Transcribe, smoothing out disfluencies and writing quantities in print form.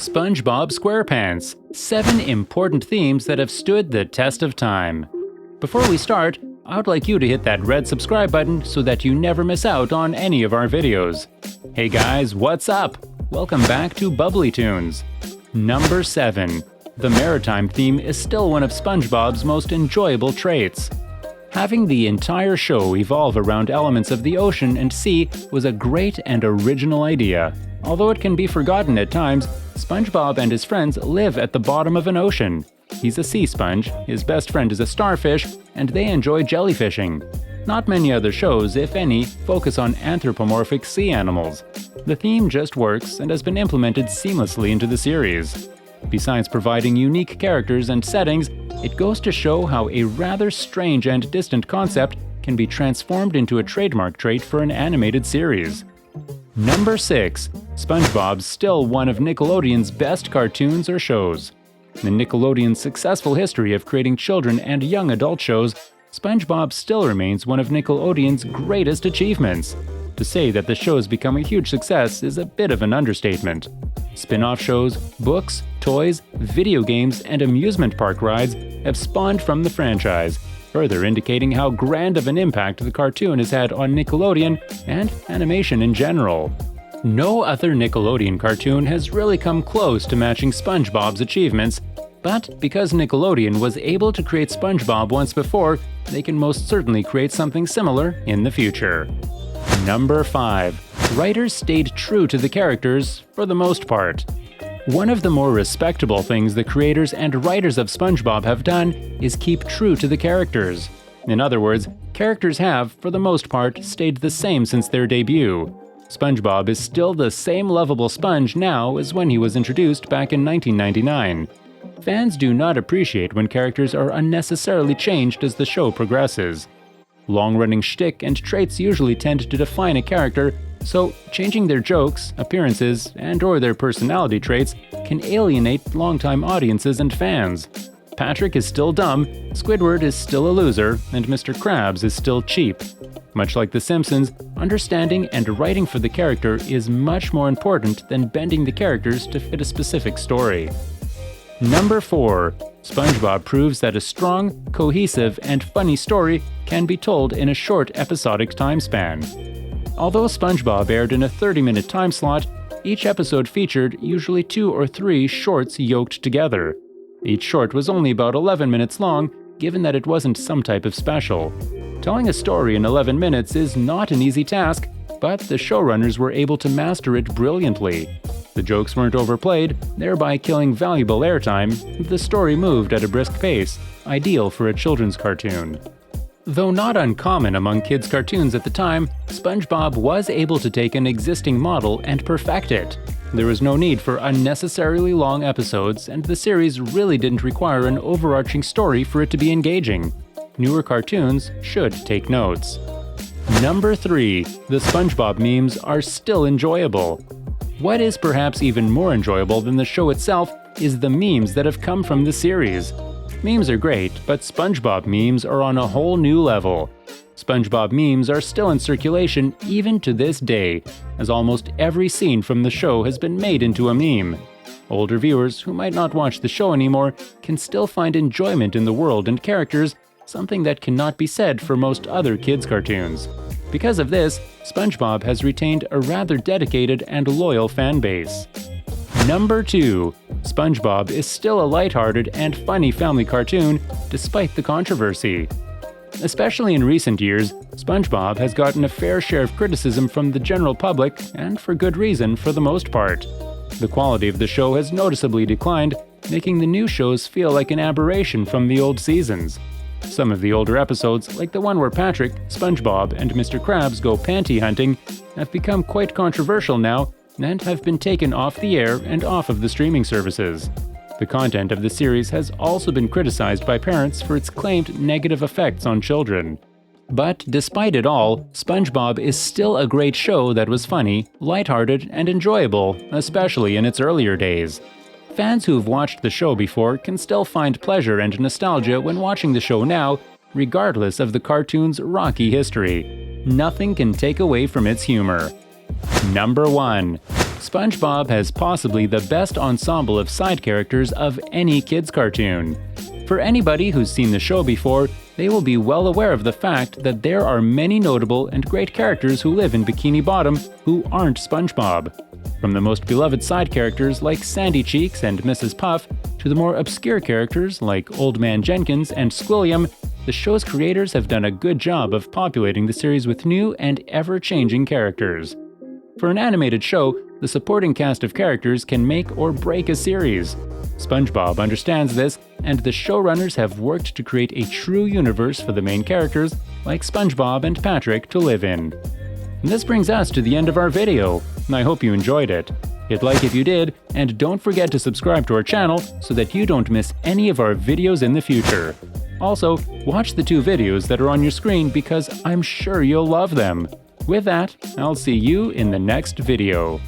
SpongeBob SquarePants – 7 important themes that have stood the test of time. Before we start, I would like you to hit that red subscribe button so that you never miss out on any of our videos. Hey guys, what's up? Welcome back to Bubbly Toons. Number 7. The maritime theme is still one of SpongeBob's most enjoyable traits. Having the entire show evolve around elements of the ocean and sea was a great and original idea. Although it can be forgotten at times, SpongeBob and his friends live at the bottom of an ocean. He's a sea sponge, his best friend is a starfish, and they enjoy jellyfishing. Not many other shows, if any, focus on anthropomorphic sea animals. The theme just works and has been implemented seamlessly into the series. Besides providing unique characters and settings, it goes to show how a rather strange and distant concept can be transformed into a trademark trait for an animated series. Number 6. SpongeBob's still one of Nickelodeon's best cartoons or shows. In Nickelodeon's successful history of creating children and young adult shows, SpongeBob still remains one of Nickelodeon's greatest achievements. To say that the show has become a huge success is a bit of an understatement. Spin-off shows, books, toys, video games, and amusement park rides have spawned from the franchise, further indicating how grand of an impact the cartoon has had on Nickelodeon and animation in general. No other Nickelodeon cartoon has really come close to matching SpongeBob's achievements, but because Nickelodeon was able to create SpongeBob once before, they can most certainly create something similar in the future. Number 5. Writers stayed true to the characters for the most part. One of the more respectable things the creators and writers of SpongeBob have done is keep true to the characters. In other words, characters have, for the most part, stayed the same since their debut. SpongeBob is still the same lovable sponge now as when he was introduced back in 1999. Fans do not appreciate when characters are unnecessarily changed as the show progresses. Long-running shtick and traits usually tend to define a character, so changing their jokes, appearances, and/or their personality traits can alienate longtime audiences and fans. Patrick is still dumb, Squidward is still a loser, and Mr. Krabs is still cheap. Much like The Simpsons, understanding and writing for the character is much more important than bending the characters to fit a specific story. Number 4. SpongeBob proves that a strong, cohesive, and funny story can be told in a short episodic time span. Although SpongeBob aired in a 30-minute time slot, each episode featured usually 2 or 3 shorts yoked together. Each short was only about 11 minutes long, given that it wasn't some type of special. Telling a story in 11 minutes is not an easy task, but the showrunners were able to master it brilliantly. The jokes weren't overplayed, thereby killing valuable airtime, and the story moved at a brisk pace, ideal for a children's cartoon. Though not uncommon among kids' cartoons at the time, SpongeBob was able to take an existing model and perfect it. There was no need for unnecessarily long episodes, and the series really didn't require an overarching story for it to be engaging. Newer cartoons should take notes. Number 3. The SpongeBob memes are still enjoyable. What is perhaps even more enjoyable than the show itself is the memes that have come from the series. Memes are great, but SpongeBob memes are on a whole new level. SpongeBob memes are still in circulation even to this day, as almost every scene from the show has been made into a meme. Older viewers who might not watch the show anymore can still find enjoyment in the world and characters, something that cannot be said for most other kids' cartoons. Because of this, SpongeBob has retained a rather dedicated and loyal fan base. Number 2. SpongeBob is still a lighthearted and funny family cartoon, despite the controversy. Especially in recent years, SpongeBob has gotten a fair share of criticism from the general public, and for good reason for the most part. The quality of the show has noticeably declined, making the new shows feel like an aberration from the old seasons. Some of the older episodes, like the one where Patrick, SpongeBob, and Mr. Krabs go panty hunting, have become quite controversial now and have been taken off the air and off of the streaming services. The content of the series has also been criticized by parents for its claimed negative effects on children. But despite it all, SpongeBob is still a great show that was funny, lighthearted, and enjoyable, especially in its earlier days. Fans who've watched the show before can still find pleasure and nostalgia when watching the show now, regardless of the cartoon's rocky history. Nothing can take away from its humor. Number 1. SpongeBob has possibly the best ensemble of side characters of any kids' cartoon. For anybody who's seen the show before, they will be well aware of the fact that there are many notable and great characters who live in Bikini Bottom who aren't SpongeBob. From the most beloved side characters like Sandy Cheeks and Mrs. Puff, to the more obscure characters like Old Man Jenkins and Squilliam, the show's creators have done a good job of populating the series with new and ever-changing characters. For an animated show, the supporting cast of characters can make or break a series. SpongeBob understands this, and the showrunners have worked to create a true universe for the main characters, like SpongeBob and Patrick, to live in. And this brings us to the end of our video. I hope you enjoyed it. Hit like if you did, and don't forget to subscribe to our channel so that you don't miss any of our videos in the future. Also, watch the 2 videos that are on your screen because I'm sure you'll love them. With that, I'll see you in the next video.